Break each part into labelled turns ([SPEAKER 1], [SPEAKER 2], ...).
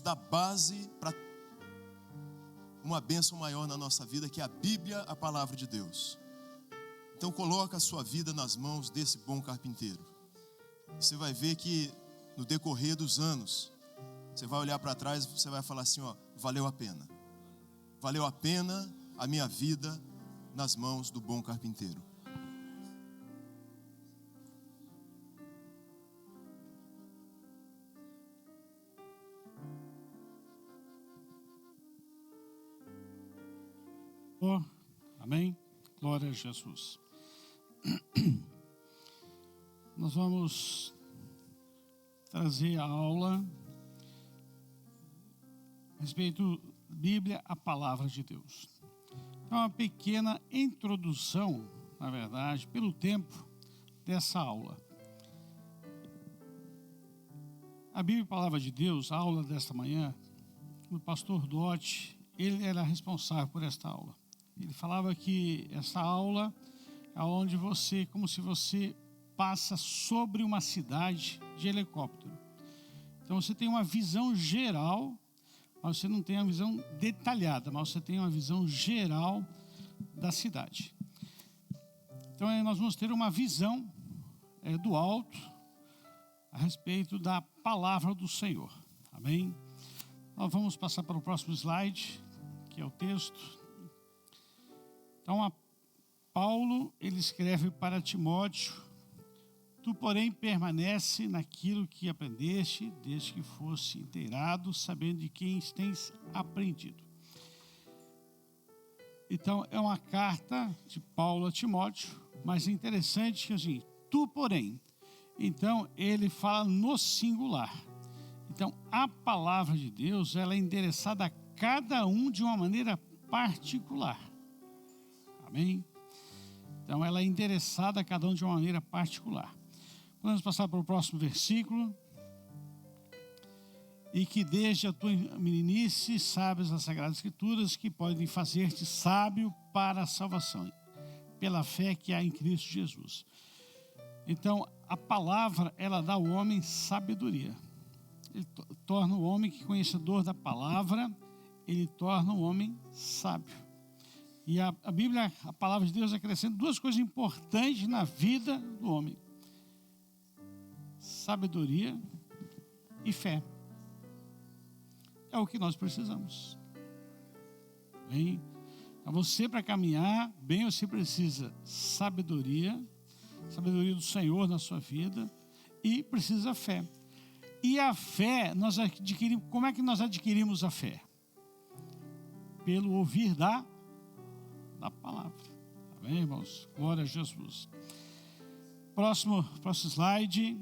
[SPEAKER 1] dá base para uma bênção maior na nossa vida, que é a Bíblia, a palavra de Deus. Então coloca a sua vida nas mãos desse bom carpinteiro. Você vai ver que no decorrer dos anos, você vai olhar para trás e você vai falar assim, valeu a pena. Valeu a pena a minha vida nas mãos do bom carpinteiro.
[SPEAKER 2] Amém? Glória a Jesus. Nós vamos trazer a aula a respeito da Bíblia, a palavra de Deus. Então, uma pequena introdução, na verdade, pelo tempo dessa aula. A Bíblia, a palavra de Deus, a aula desta manhã, o pastor Dotti, ele era responsável por esta aula. Ele falava que essa aula é onde você, como se você passa sobre uma cidade de helicóptero. Então você tem uma visão geral, mas você não tem uma visão detalhada, mas você tem uma visão geral da cidade. Então nós vamos ter uma visão do alto a respeito da palavra do Senhor. Amém? Nós vamos passar para o próximo slide, que é o texto. Então, Paulo, ele escreve para Timóteo: tu, porém, permanece naquilo que aprendeste, desde que fosse inteirado, sabendo de quem tens aprendido. Então, é uma carta de Paulo a Timóteo, mas é interessante que assim, tu, porém. Então, ele fala no singular. Então, a palavra de Deus, ela é endereçada a cada um de uma maneira particular. Amém? Então, ela é endereçada a cada um de uma maneira particular. Vamos passar para o próximo versículo. E que desde a tua meninice sabes as Sagradas Escrituras, que podem fazer-te sábio para a salvação, pela fé que há em Cristo Jesus. Então, a palavra, ela dá ao homem sabedoria. Ele torna o homem que conhecedor da palavra, ele torna o homem sábio. E a Bíblia, a palavra de Deus, acrescenta duas coisas importantes na vida do homem: sabedoria e fé. É o que nós precisamos. Bem, então você, para caminhar bem, você precisa sabedoria do Senhor na sua vida, e precisa fé. E a fé, nós adquirimos. Como é que nós adquirimos a fé? Pelo ouvir da palavra. Amém, irmãos? Glória a Jesus. Próximo slide.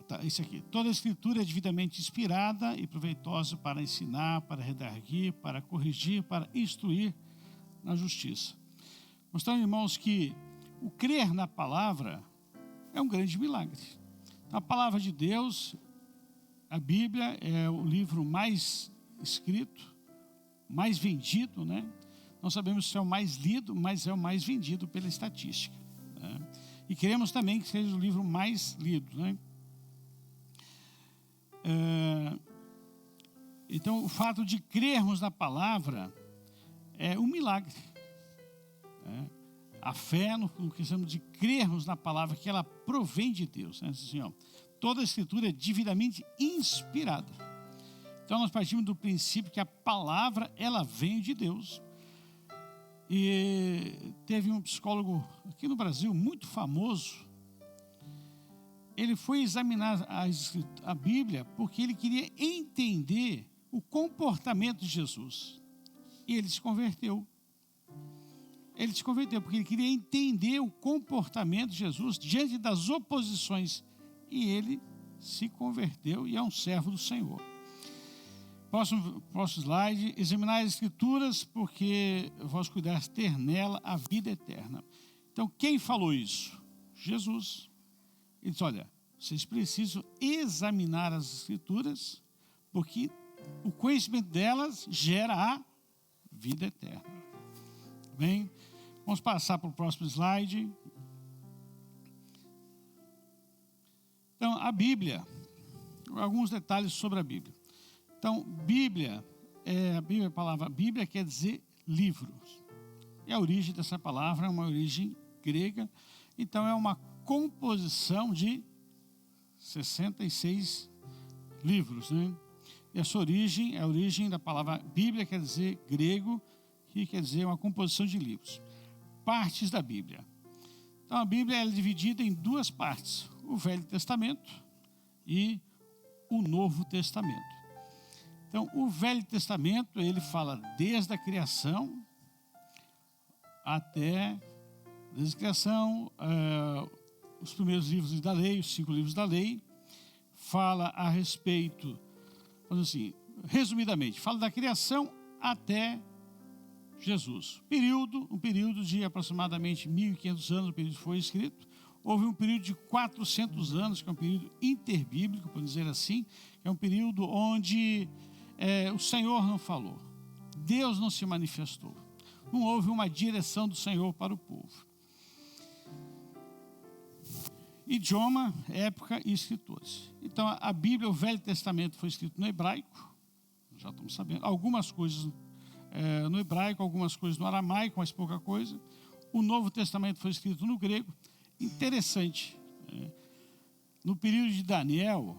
[SPEAKER 2] Tá, esse aqui. Toda a Escritura é devidamente inspirada e proveitosa para ensinar, para redarguir, para corrigir, para instruir na justiça. Mostrando, irmãos, que o crer na palavra é um grande milagre. A palavra de Deus, a Bíblia, é o livro mais escrito, mais vendido, né? Não sabemos se é o mais lido, mas é o mais vendido pela estatística, né? E queremos também que seja o livro mais lido, né? Então, o fato de crermos na palavra é um milagre, né? A fé, no que chamamos de crermos na palavra, que ela provém de Deus, né? Assim, toda a Escritura é devidamente inspirada. Então nós partimos do princípio que a palavra, ela vem de Deus. E teve um psicólogo aqui no Brasil muito famoso. Ele foi examinar a Bíblia porque ele queria entender o comportamento de Jesus. E ele se converteu. Ele se converteu porque ele queria entender o comportamento de Jesus diante das oposições. E ele se converteu e é um servo do Senhor. Próximo slide. Examinar as Escrituras, porque vós cuidares ter nela a vida eterna. Então, quem falou isso? Jesus. Ele disse: olha, vocês precisam examinar as Escrituras, porque o conhecimento delas gera a vida eterna. Bem, vamos passar para o próximo slide. Então, a Bíblia, alguns detalhes sobre a Bíblia. Então, a palavra Bíblia quer dizer livro. E a origem dessa palavra é uma origem grega. Então, é uma composição de 66 livros, né? E essa origem, a origem da palavra Bíblia quer dizer grego, que quer dizer uma composição de livros. Partes da Bíblia. Então, a Bíblia é dividida em duas partes: o Velho Testamento e o Novo Testamento. Então, o Velho Testamento, ele fala desde a criação até, desde a criação, os primeiros livros da lei, os 5 livros da lei, fala a respeito, vamos assim, resumidamente, fala da criação até Jesus. Um período de aproximadamente 1.500 anos, o período foi escrito. Houve um período de 400 anos, que é um período interbíblico, por dizer assim, é um período onde o Senhor não falou, Deus não se manifestou, não houve uma direção do Senhor para o povo. Idioma, época e escritores. Então, a Bíblia, o Velho Testamento, foi escrito no hebraico, já estamos sabendo, algumas coisas no hebraico, algumas coisas no aramaico, mas pouca coisa. O Novo Testamento foi escrito no grego. Interessante, no período de Daniel,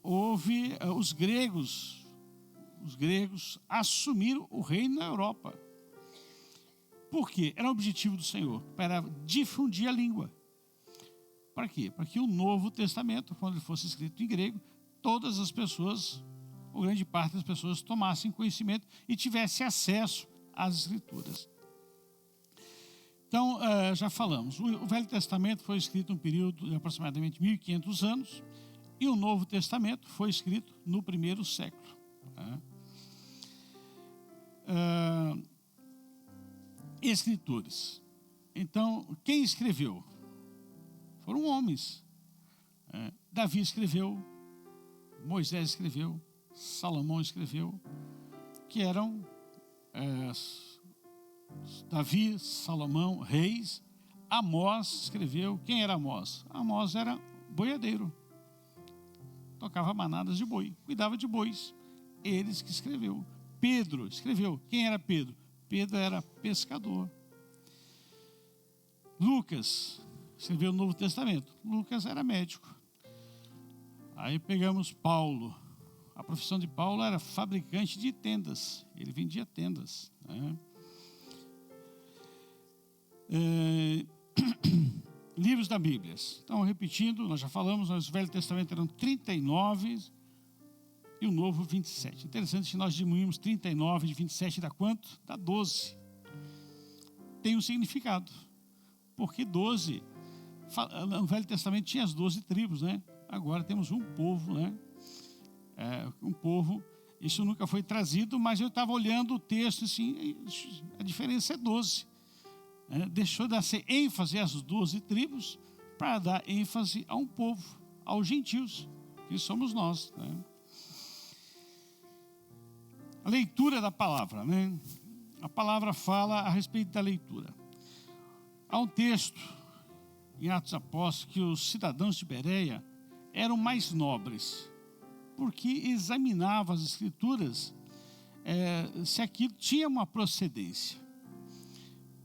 [SPEAKER 2] houve os gregos assumiram o reino na Europa. Por quê? Era o objetivo do Senhor, para difundir a língua. Para quê? Para que o Novo Testamento, quando ele fosse escrito em grego, todas as pessoas, ou grande parte das pessoas, tomassem conhecimento e tivessem acesso às Escrituras. Então, já falamos, o Velho Testamento foi escrito em um período de aproximadamente 1.500 anos e o Novo Testamento foi escrito no primeiro século. Escritores. Então, quem escreveu? Foram homens. Davi escreveu, Moisés escreveu, Salomão escreveu, que eram Davi, Salomão, reis. Amós escreveu. Quem era Amós? Amós era boiadeiro, tocava manadas de boi, cuidava de bois. Eles que escreveu. Pedro escreveu. Quem era Pedro? Pedro era pescador. Lucas escreveu o Novo Testamento. Lucas era médico. Aí pegamos Paulo. A profissão de Paulo era fabricante de tendas. Ele vendia tendas, né? Livros da Bíblia. Então, repetindo, nós já falamos, o Velho Testamento eram 39 e o Novo 27. Interessante que nós diminuímos 39 de 27, dá quanto? Dá 12. Tem um significado. Porque 12, no Velho Testamento tinha as 12 tribos, né? Agora temos um povo, né? Um povo, isso nunca foi trazido, mas eu estava olhando o texto assim, a diferença é 12. Deixou de ser ênfase às 12 tribos para dar ênfase a um povo, aos gentios, que somos nós, né? A leitura da palavra, né? A palavra fala a respeito da leitura. Há um texto em Atos Apóstolos que os cidadãos de Bereia eram mais nobres, porque examinavam as Escrituras se aquilo tinha uma procedência.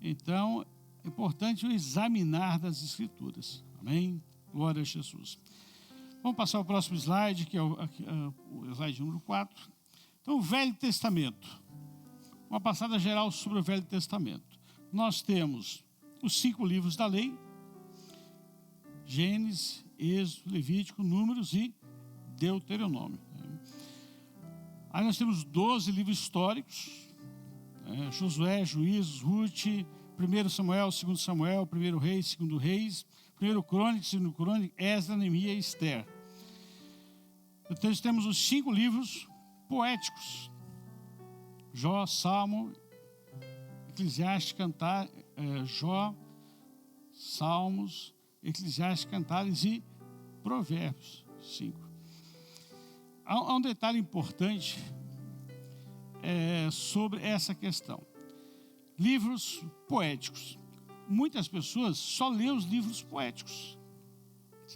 [SPEAKER 2] Então, é importante o examinar das Escrituras. Amém? Glória a Jesus. Vamos passar ao próximo slide, que é o slide número 4. Então, o Velho Testamento. Uma passada geral sobre o Velho Testamento. Nós temos os 5 livros da lei: Gênesis, Êxodo, Levítico, Números e Deuteronômio. Aí nós temos 12 livros históricos: Josué, Juízes, Ruth, 1 Samuel, 2 Samuel, 1 Reis, 2 Reis, 1 Crônicas, 2 Crônicas, Esdras, Neemias e Esther. Então temos os 5 livros poéticos: Jó, Salmo, Eclesiastes, Cantar, Jó, Salmos, Eclesiastes, Cantares e Provérbios. 5. Há um detalhe importante sobre essa questão. Livros poéticos. Muitas pessoas só lêem os livros poéticos.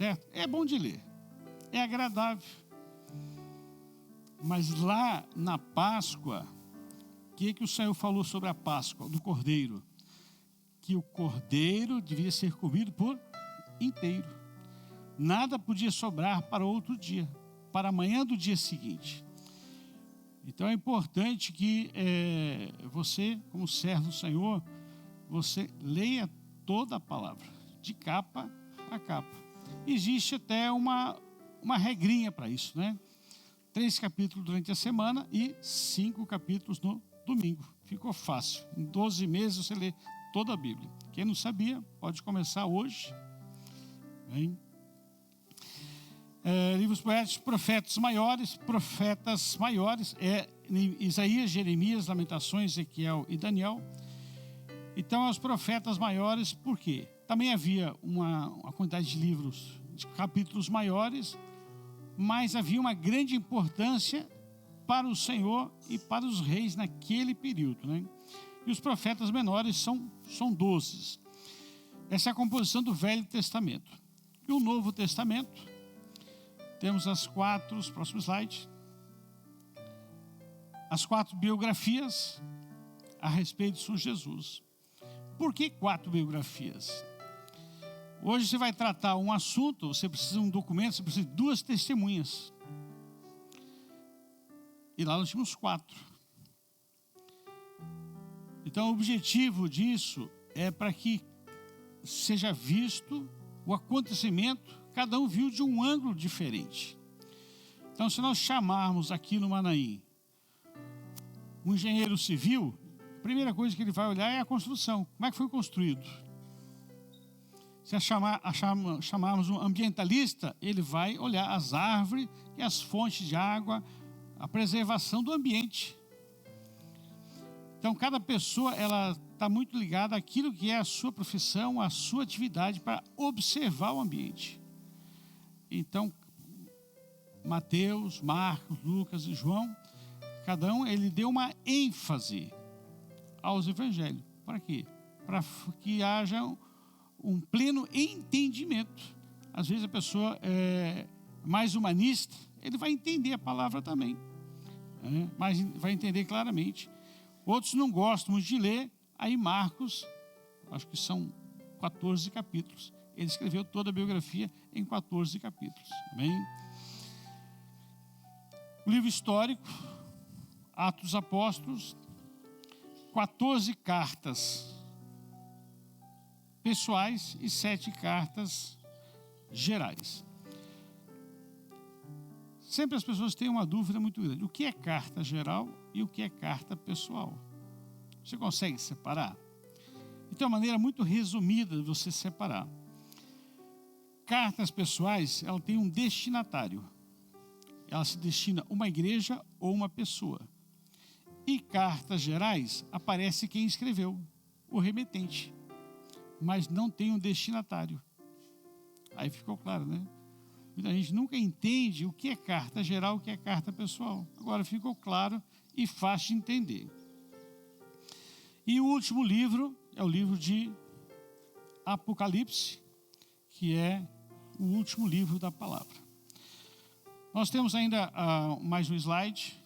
[SPEAKER 2] certo? É bom de ler, é agradável. Mas lá na Páscoa, o que o Senhor falou sobre a Páscoa do Cordeiro? Que o Cordeiro devia ser comido por inteiro. Nada podia sobrar para outro dia, para amanhã do dia seguinte. Então é importante que você, como servo do Senhor, você leia toda a palavra, de capa a capa. Existe até uma regrinha para isso, né? 3 capítulos durante a semana e 5 capítulos no domingo. Ficou fácil. Em 12 meses você lê toda a Bíblia. Quem não sabia, pode começar hoje. Bem. Livros poéticos, profetas maiores, Isaías, Jeremias, Lamentações, Ezequiel e Daniel. Então, os profetas maiores, por quê? Também havia uma quantidade de livros, de capítulos maiores, mas havia uma grande importância para o Senhor e para os reis naquele período, né? E os profetas menores são 12. Essa é a composição do Velho Testamento. E o Novo Testamento, temos próximo slide, as 4 biografias a respeito de Jesus. Por que 4 biografias? Hoje você vai tratar um assunto, você precisa de um documento, você precisa de 2 testemunhas. E lá nós tínhamos 4. Então o objetivo disso é para que seja visto o acontecimento, cada um viu de um ângulo diferente. Então, se nós chamarmos aqui no Manaim um engenheiro civil, a primeira coisa que ele vai olhar é a construção. Como é que foi construído? Se chamarmos um ambientalista, ele vai olhar as árvores e as fontes de água, a preservação do ambiente. Então, cada pessoa ela está muito ligada àquilo que é a sua profissão, a sua atividade para observar o ambiente. Então, Mateus, Marcos, Lucas e João, cada um ele deu uma ênfase aos evangelhos. Para quê? Para que haja um pleno entendimento. Às vezes a pessoa é mais humanista, ele vai entender a palavra também, mas vai entender claramente. Outros não gostam muito de ler, aí Marcos, acho que são 14 capítulos. Ele escreveu toda a biografia em 14 capítulos. Amém? O livro histórico, Atos dos Apóstolos, 14 cartas pessoais e 7 cartas gerais. Sempre as pessoas têm uma dúvida muito grande. O que é carta geral e o que é carta pessoal? Você consegue separar? Então, é uma maneira muito resumida de você separar. Cartas pessoais, ela tem um destinatário. Ela se destina a uma igreja ou uma pessoa. E cartas gerais, aparece quem escreveu, o remetente. Mas não tem um destinatário. Aí ficou claro, né? Muita gente nunca entende o que é carta geral e o que é carta pessoal. Agora ficou claro e fácil de entender. E o último livro é o livro de Apocalipse, que é o último livro da palavra. Nós temos ainda mais um slide.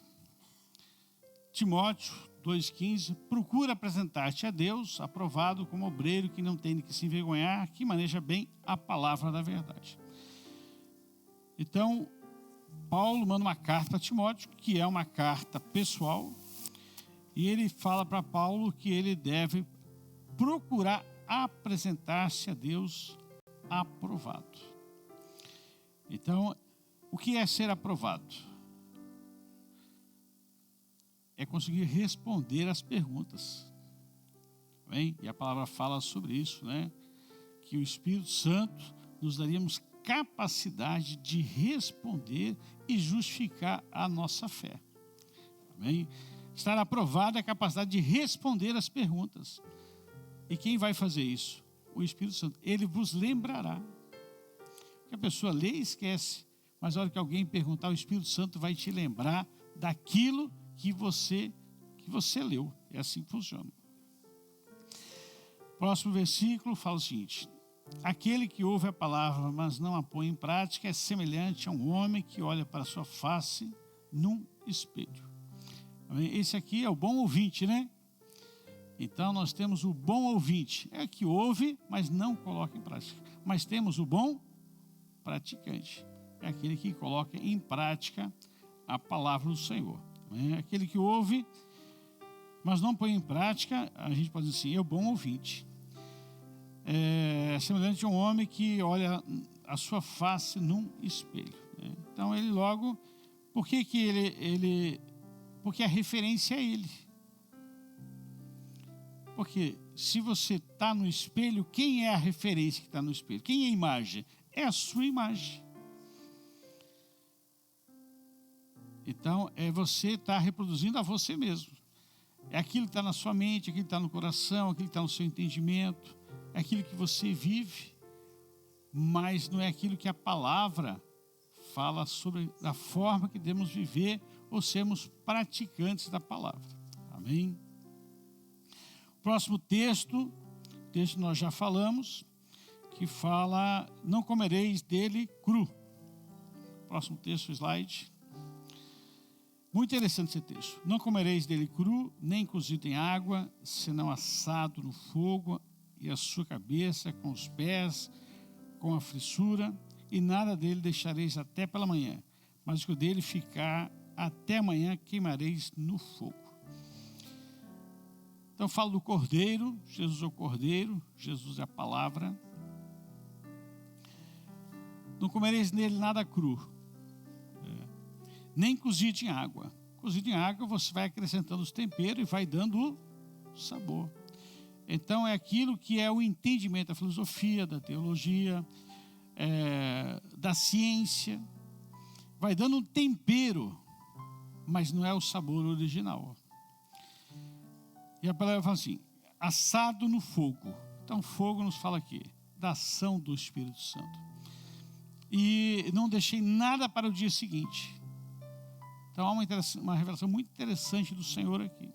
[SPEAKER 2] Timóteo 2,15. Procura apresentar-te a Deus, aprovado como obreiro que não tem de que se envergonhar, que maneja bem a palavra da verdade. Então, Paulo manda uma carta para Timóteo, que é uma carta pessoal, e ele fala para Paulo que ele deve procurar apresentar-se a Deus aprovado. Então, o que é ser aprovado? É conseguir responder as perguntas. Bem? E a palavra fala sobre isso, né? Que o Espírito Santo nos daríamos capacidade de responder e justificar a nossa fé. Amém? Estar aprovado é a capacidade de responder as perguntas. E quem vai fazer isso? O Espírito Santo. Ele vos lembrará. Porque a pessoa lê e esquece. Mas a hora que alguém perguntar, o Espírito Santo vai te lembrar daquilo que você leu. É assim que funciona. Próximo versículo fala o seguinte: Aquele que ouve a palavra, mas não a põe em prática, é semelhante a um homem que olha para a sua face num espelho. Esse aqui é o bom ouvinte, né? Então nós temos o bom ouvinte, é que ouve, mas não coloca em prática. Mas temos o bom praticante, é aquele que coloca em prática a palavra do Senhor. Aquele que ouve, mas não põe em prática, a gente pode dizer assim, é o bom ouvinte. É semelhante a um homem que olha a sua face num espelho. Então ele logo, por que ele porque a referência é ele. Porque se você está no espelho, quem é a referência que está no espelho? Quem é a imagem? É a sua imagem. Então, é você estar reproduzindo a você mesmo. É aquilo que está na sua mente, aquilo que está no coração, aquilo que está no seu entendimento, é aquilo que você vive, mas não é aquilo que a palavra fala sobre a forma que devemos viver ou sermos praticantes da palavra. Amém? Próximo texto nós já falamos, que fala, não comereis dele cru. Próximo texto, slide. Muito interessante esse texto. Não comereis dele cru, nem cozido em água, senão assado no fogo, e a sua cabeça com os pés, com a frissura, e nada dele deixareis até pela manhã, mas o que dele ficar até amanhã queimareis no fogo. Então fala do Cordeiro, Jesus é o Cordeiro, Jesus é a palavra. Não comereis nele nada cru, nem cozido em água. Cozido em água você vai acrescentando os temperos e vai dando o sabor. Então é aquilo que é o entendimento da filosofia, da teologia, da ciência. Vai dando um tempero, mas não é o sabor original. E a palavra fala assim, assado no fogo. Então fogo nos fala aqui, da ação do Espírito Santo. E não deixei nada para o dia seguinte. Então há uma revelação muito interessante do Senhor aqui.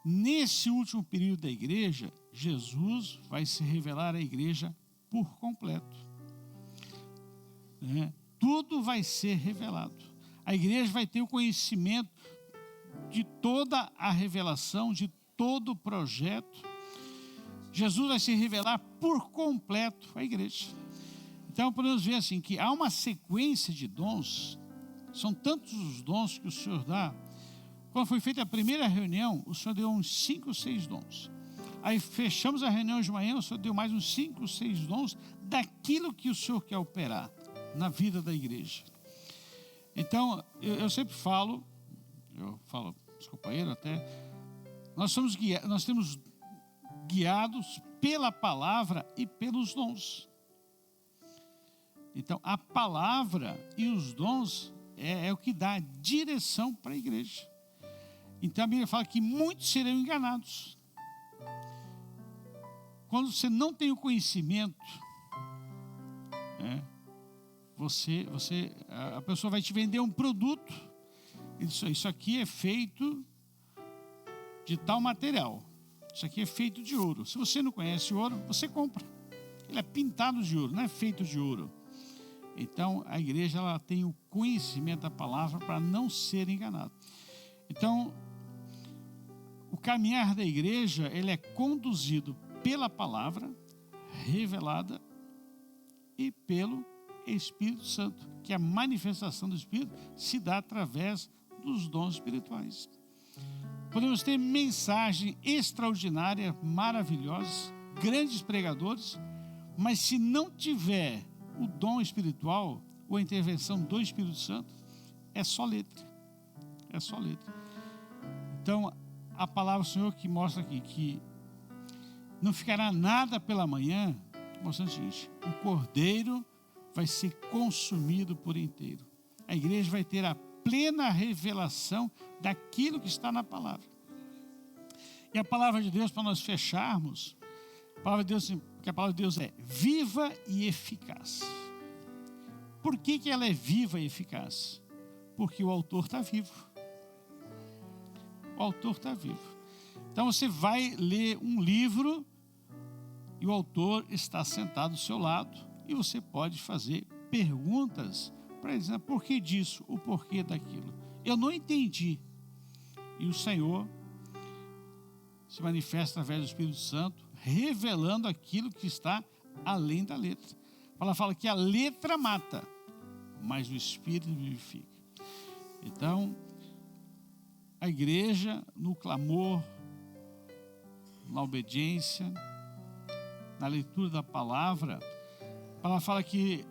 [SPEAKER 2] Nesse último período da igreja, Jesus vai se revelar à igreja por completo. Tudo vai ser revelado. A igreja vai ter o conhecimento de toda a revelação, de todo o projeto. Jesus vai se revelar por completo à igreja. Então podemos ver assim que há uma sequência de dons. São tantos os dons que o Senhor dá. Quando foi feita a primeira reunião, o Senhor deu uns 5 ou 6 dons. Aí fechamos a reunião de manhã, o Senhor deu mais uns 5 ou 6 dons daquilo que o Senhor quer operar na vida da igreja. Então, eu sempre falo, os companheiros até, nós temos guiados pela palavra e pelos dons. Então, a palavra e os dons é o que dá a direção para a igreja. Então, a Bíblia fala que muitos serão enganados. Quando você não tem o conhecimento, a pessoa vai te vender um produto. Isso aqui é feito de tal material. Isso aqui é feito de ouro. Se você não conhece ouro, você compra. Ele é pintado de ouro, não é feito de ouro. Então, a igreja ela tem o conhecimento da palavra para não ser enganado. Então, o caminhar da igreja ele é conduzido pela palavra revelada e pelo Espírito Santo, que a manifestação do Espírito se dá através dos dons espirituais. Podemos ter mensagem extraordinária, maravilhosa, grandes pregadores, mas se não tiver o dom espiritual ou a intervenção do Espírito Santo, é só letra. É só letra. Então, a palavra do Senhor que mostra aqui que não ficará nada pela manhã, mostrando o seguinte, o cordeiro vai ser consumido por inteiro. A igreja vai ter a plena revelação daquilo que está na palavra. E a palavra de Deus, para nós fecharmos, a palavra de Deus é viva e eficaz. Por que ela é viva e eficaz? Porque o autor está vivo. O autor está vivo. Então você vai ler um livro e o autor está sentado ao seu lado e você pode fazer perguntas para ele, dizer, por que disso, o porquê daquilo. Eu não entendi. E o Senhor se manifesta através do Espírito Santo, revelando aquilo que está além da letra. Ela fala que a letra mata, mas o Espírito vivifica. Então, a igreja, no clamor, na obediência, na leitura da palavra, ela fala que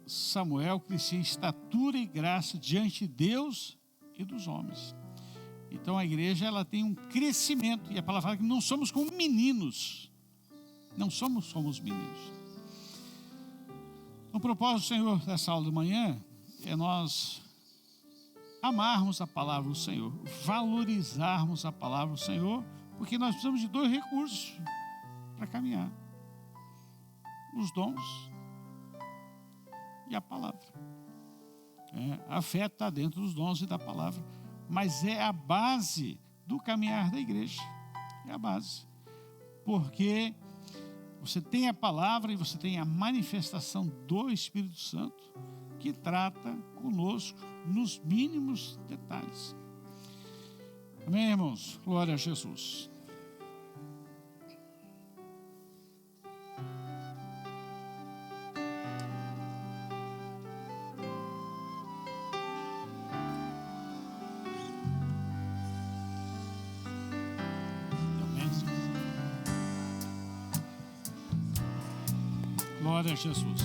[SPEAKER 2] Samuel crescia em estatura e graça diante de Deus e dos homens. Então a igreja, ela tem um crescimento, e a palavra fala que não somos como meninos, não somos meninos. O propósito do Senhor dessa aula de manhã é nós amarmos a palavra do Senhor, valorizarmos a palavra do Senhor, porque nós precisamos de 2 recursos para caminhar: os dons e a palavra. A fé está dentro dos dons e da palavra, mas é a base do caminhar da igreja. É a base, porque você tem a palavra e você tem a manifestação do Espírito Santo, que trata conosco nos mínimos detalhes. Amém, irmãos? Glória a Jesus. Glória a Jesus.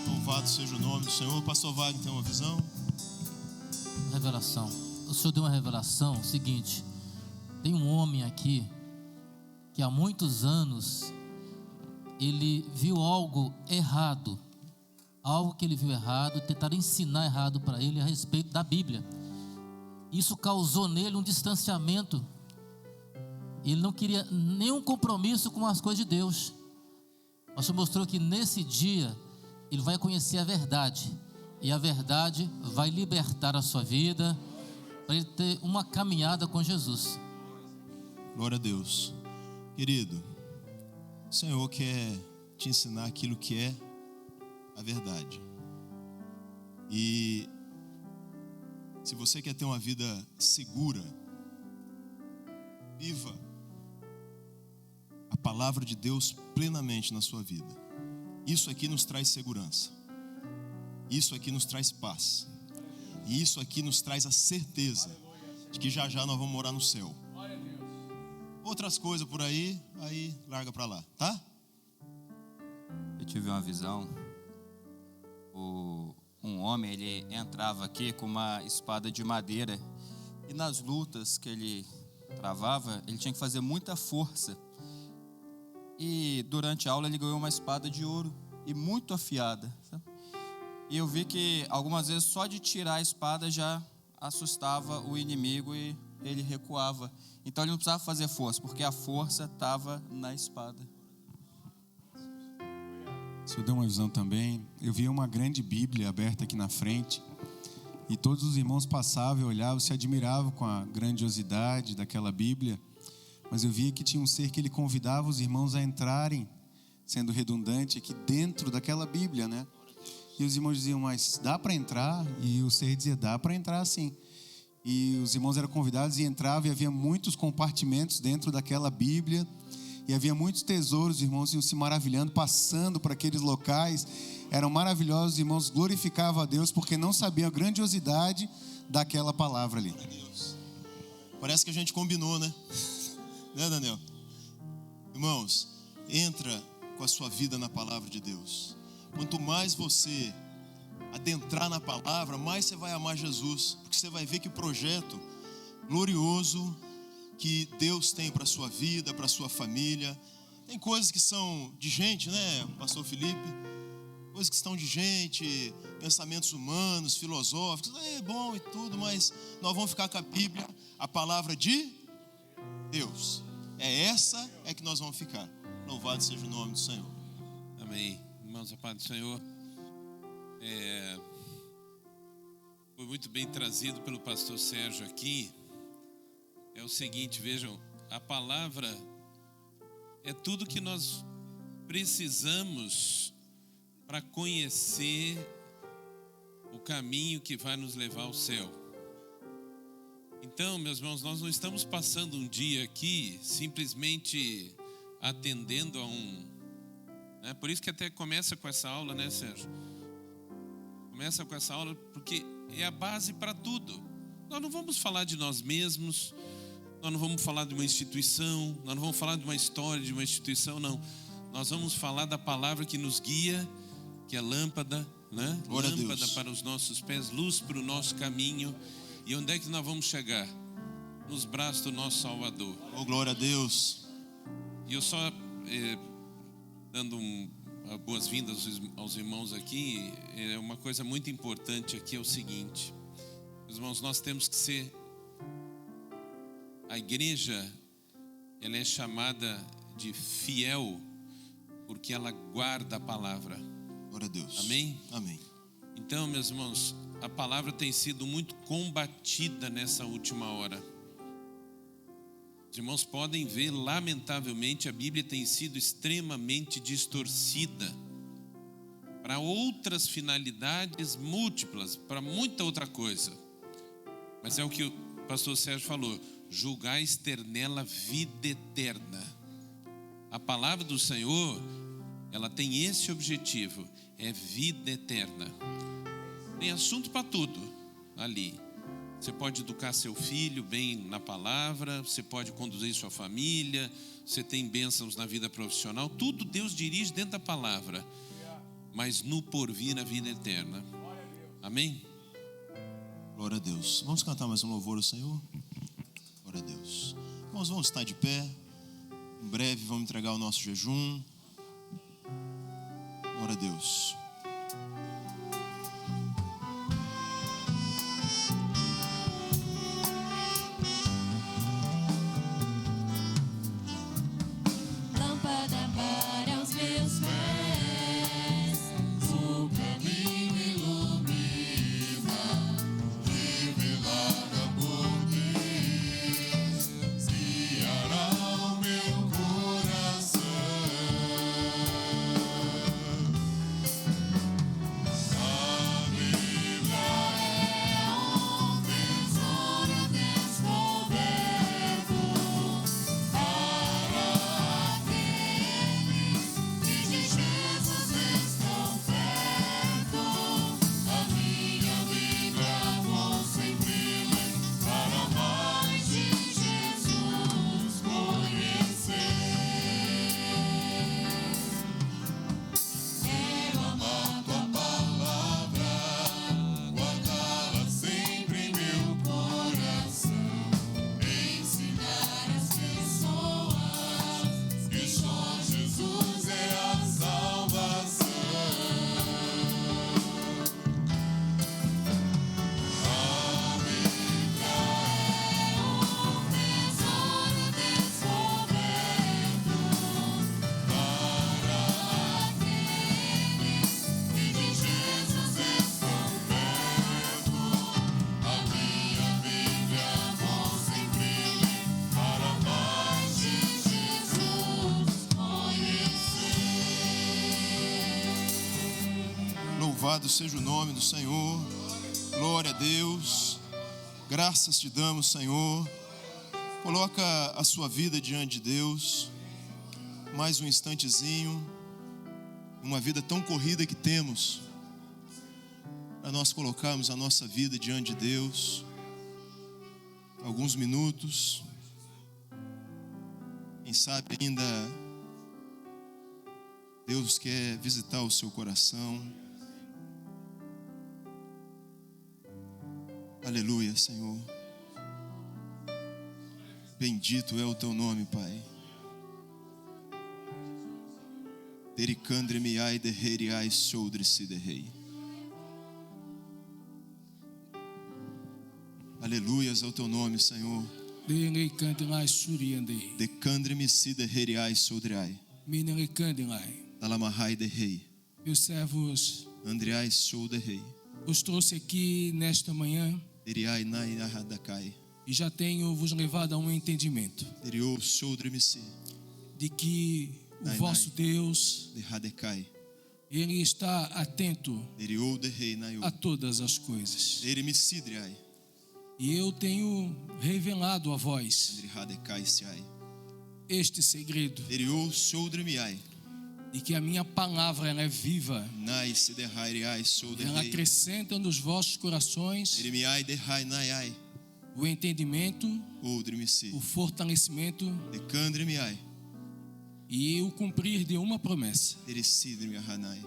[SPEAKER 1] Louvado seja o nome do Senhor. Pastor Wagner tem uma visão?
[SPEAKER 3] Revelação. O Senhor deu uma revelação seguinte: tem um homem aqui que há muitos anos ele viu algo errado, algo que ele viu errado, tentaram ensinar errado para ele a respeito da Bíblia. Isso causou nele um distanciamento. Ele não queria nenhum compromisso com as coisas de Deus. O Senhor mostrou que nesse dia ele vai conhecer a verdade, e a verdade vai libertar a sua vida, para ele ter uma caminhada com Jesus.
[SPEAKER 1] Glória a Deus. Querido, o Senhor quer te ensinar aquilo que é a verdade. E se você quer ter uma vida segura, viva a palavra de Deus plenamente na sua vida. Isso aqui nos traz segurança. Isso aqui nos traz paz. E isso aqui nos traz a certeza de que já já nós vamos morar no céu. Outras coisas por aí larga para lá, tá?
[SPEAKER 4] Eu tive uma visão. Um homem, ele entrava aqui com uma espada de madeira, e nas lutas que ele travava, ele tinha que fazer muita força. E durante a aula ele ganhou uma espada de ouro e muito afiada, sabe? E eu vi que algumas vezes só de tirar a espada já assustava o inimigo e ele recuava. Então ele não precisava fazer força, porque a força estava na espada.
[SPEAKER 5] O Senhor deu uma visão também. Eu vi uma grande Bíblia aberta aqui na frente. E todos os irmãos passavam e olhavam, se admiravam com a grandiosidade daquela Bíblia. Mas eu via que tinha um ser que ele convidava os irmãos a entrarem, sendo redundante, aqui dentro daquela Bíblia, né? E os irmãos diziam, mas dá para entrar? E o ser dizia, dá para entrar sim. E os irmãos eram convidados e entravam, e havia muitos compartimentos dentro daquela Bíblia. E havia muitos tesouros, os irmãos iam se maravilhando, passando por aqueles locais. Eram maravilhosos, os irmãos glorificavam a Deus, porque não sabiam a grandiosidade daquela palavra ali.
[SPEAKER 1] Parece que a gente combinou, né? Né, Daniel? Irmãos, entra com a sua vida na palavra de Deus. Quanto mais você adentrar na palavra, mais você vai amar Jesus, porque você vai ver que o projeto glorioso que Deus tem para a sua vida, para a sua família, tem coisas que são de gente, né, pastor Felipe? Coisas que estão de gente, pensamentos humanos, filosóficos, é bom e tudo, mas nós vamos ficar com a Bíblia, a palavra de Deus. É essa que nós vamos ficar. Louvado seja o nome do Senhor.
[SPEAKER 6] Amém. Irmãos, a paz do Senhor. Foi muito bem trazido pelo pastor Sérgio aqui. É o seguinte, vejam, a palavra é tudo que nós precisamos para conhecer o caminho que vai nos levar ao céu. Então, meus irmãos, nós não estamos passando um dia aqui simplesmente atendendo a né? Por isso que até começa com essa aula, né, Sérgio? Começa com essa aula porque é a base para tudo. Nós não vamos falar de nós mesmos, nós não vamos falar de uma instituição, nós não vamos falar de uma história de uma instituição, não. Nós vamos falar da palavra que nos guia, que é lâmpada, né? Lâmpada para os nossos pés, luz para o nosso caminho. E onde é que nós vamos chegar? Nos braços do nosso Salvador.
[SPEAKER 1] Oh, glória a Deus.
[SPEAKER 6] E eu só dando boas-vindas aos irmãos aqui, uma coisa muito importante aqui é o seguinte, meus irmãos, nós temos que ser, a igreja, ela é chamada de fiel, porque ela guarda a palavra.
[SPEAKER 1] Glória a Deus.
[SPEAKER 6] Amém?
[SPEAKER 1] Amém.
[SPEAKER 6] Então, meus irmãos, a palavra tem sido muito combatida nessa última hora. Os irmãos podem ver, lamentavelmente, a Bíblia tem sido extremamente distorcida para outras finalidades múltiplas, para muita outra coisa. Mas é o que o pastor Sérgio falou, julgais ter nela vida eterna. A palavra do Senhor, ela tem esse objetivo, é vida eterna. Tem assunto para tudo ali. Você pode educar seu filho bem na palavra, você pode conduzir sua família, você tem bênçãos na vida profissional, tudo Deus dirige dentro da palavra, mas no porvir a vida eterna. Amém?
[SPEAKER 1] Glória a Deus. Vamos cantar mais um louvor ao Senhor? Glória a Deus. Nós vamos estar de pé. Em breve vamos entregar o nosso jejum. Glória a Deus.
[SPEAKER 7] Lâmpada para os meus pés, o caminho ilumina, revelada por Deus, guiará o meu coração.
[SPEAKER 1] Louvado seja o nome do Senhor. Glória a Deus. Graças te damos, Senhor. Coloca a sua vida diante de Deus. Mais um instantezinho. Uma vida tão corrida que temos, para nós colocarmos a nossa vida diante de Deus. Alguns minutos. Quem sabe ainda Deus quer visitar o seu coração. Aleluia, Senhor. Bendito é o teu nome, Pai. Tericandre miai de heriai soudre-se de rei. Aleluias ao teu nome, Senhor. Decandre-me si de heriai soudreai. Dalamahai de rei.
[SPEAKER 8] Meus servos,
[SPEAKER 1] Andreai sou de rei.
[SPEAKER 8] os trouxe aqui nesta manhã
[SPEAKER 1] Eriai nai ahadakai.
[SPEAKER 8] e já tenho vos levado a um entendimento
[SPEAKER 1] Eriou soudre-me si
[SPEAKER 8] de que o
[SPEAKER 1] Nai,
[SPEAKER 8] vosso Deus,
[SPEAKER 1] de hadecai.
[SPEAKER 8] Ele está atento
[SPEAKER 1] Eriou de rei naiu.
[SPEAKER 8] a todas as coisas.
[SPEAKER 1] Erimi sidreai.
[SPEAKER 8] E eu tenho revelado a vós
[SPEAKER 1] Andri hadecai siai.
[SPEAKER 8] este segredo
[SPEAKER 1] Eriou soudre-me-ai.
[SPEAKER 8] de que a minha palavra ela é viva,
[SPEAKER 1] Nai se de haireai sou de
[SPEAKER 8] ela
[SPEAKER 1] rei.
[SPEAKER 8] acrescenta nos vossos corações
[SPEAKER 1] Erimiai de hai naiai.
[SPEAKER 8] o entendimento,
[SPEAKER 1] Oudre-me si.
[SPEAKER 8] o fortalecimento
[SPEAKER 1] Decandre-me-ai.
[SPEAKER 8] e o cumprir de uma promessa.
[SPEAKER 1] Ericidre-me ahanai.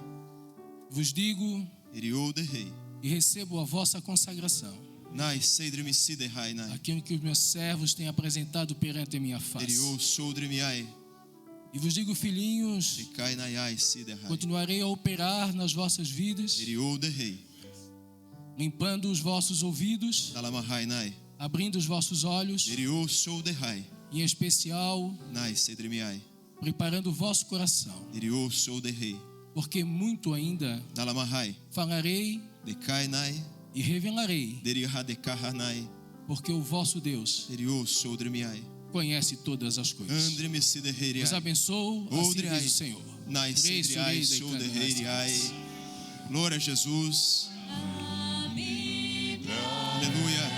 [SPEAKER 8] Vos digo
[SPEAKER 1] Eriou de rei.
[SPEAKER 8] e recebo a vossa consagração,
[SPEAKER 1] Nai seidre-me si de hai nai.
[SPEAKER 8] aquilo que os meus servos têm apresentado perante a minha face.
[SPEAKER 1] Eriou soudre-me-ai.
[SPEAKER 8] E vos digo, filhinhos,
[SPEAKER 1] Decai naiai si de hai.
[SPEAKER 8] continuarei a operar nas vossas vidas,
[SPEAKER 1] Eriou de rei.
[SPEAKER 8] limpando os vossos ouvidos,
[SPEAKER 1] Dalamahai nai.
[SPEAKER 8] abrindo os vossos olhos,
[SPEAKER 1] Eriou sou de hai.
[SPEAKER 8] em especial,
[SPEAKER 1] Nai seidre-me-ai.
[SPEAKER 8] preparando o vosso coração,
[SPEAKER 1] Eriou sou de rei.
[SPEAKER 8] porque muito ainda
[SPEAKER 1] Dalamahai.
[SPEAKER 8] falarei
[SPEAKER 1] Decai nai.
[SPEAKER 8] e revelarei,
[SPEAKER 1] Deri hadekahanai.
[SPEAKER 8] porque o vosso Deus
[SPEAKER 1] Eriou soudre-me-ai.
[SPEAKER 8] conhece todas as coisas.
[SPEAKER 1] Andre-me si de rei.
[SPEAKER 8] Vos abençoo, assim
[SPEAKER 1] Oudreai.
[SPEAKER 8] diz o Senhor.
[SPEAKER 1] Nai
[SPEAKER 8] Três
[SPEAKER 1] seidreai
[SPEAKER 8] sureis
[SPEAKER 1] sou de
[SPEAKER 8] deitando
[SPEAKER 1] rei. Glória a Jesus. Aleluia.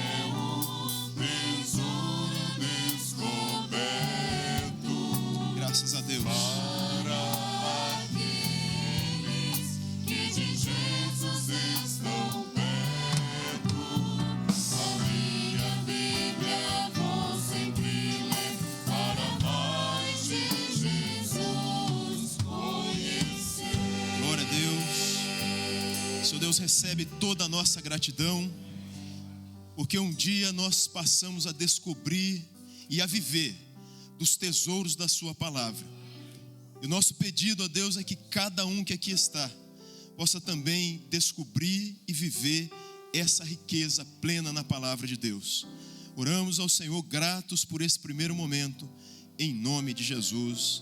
[SPEAKER 1] Graças a Deus.
[SPEAKER 7] Que de Jesus estão perto, a minha Bíblia vou sempre ler, para mais de Jesus conhecer.
[SPEAKER 1] Glória a Deus. Seu Deus recebe toda a nossa gratidão, porque um dia nós passamos a descobrir e a viver dos tesouros da sua palavra. E o nosso pedido a Deus é que cada um que aqui está possa também descobrir e viver essa riqueza plena na palavra de Deus. Oramos ao Senhor gratos por esse primeiro momento, em nome de Jesus.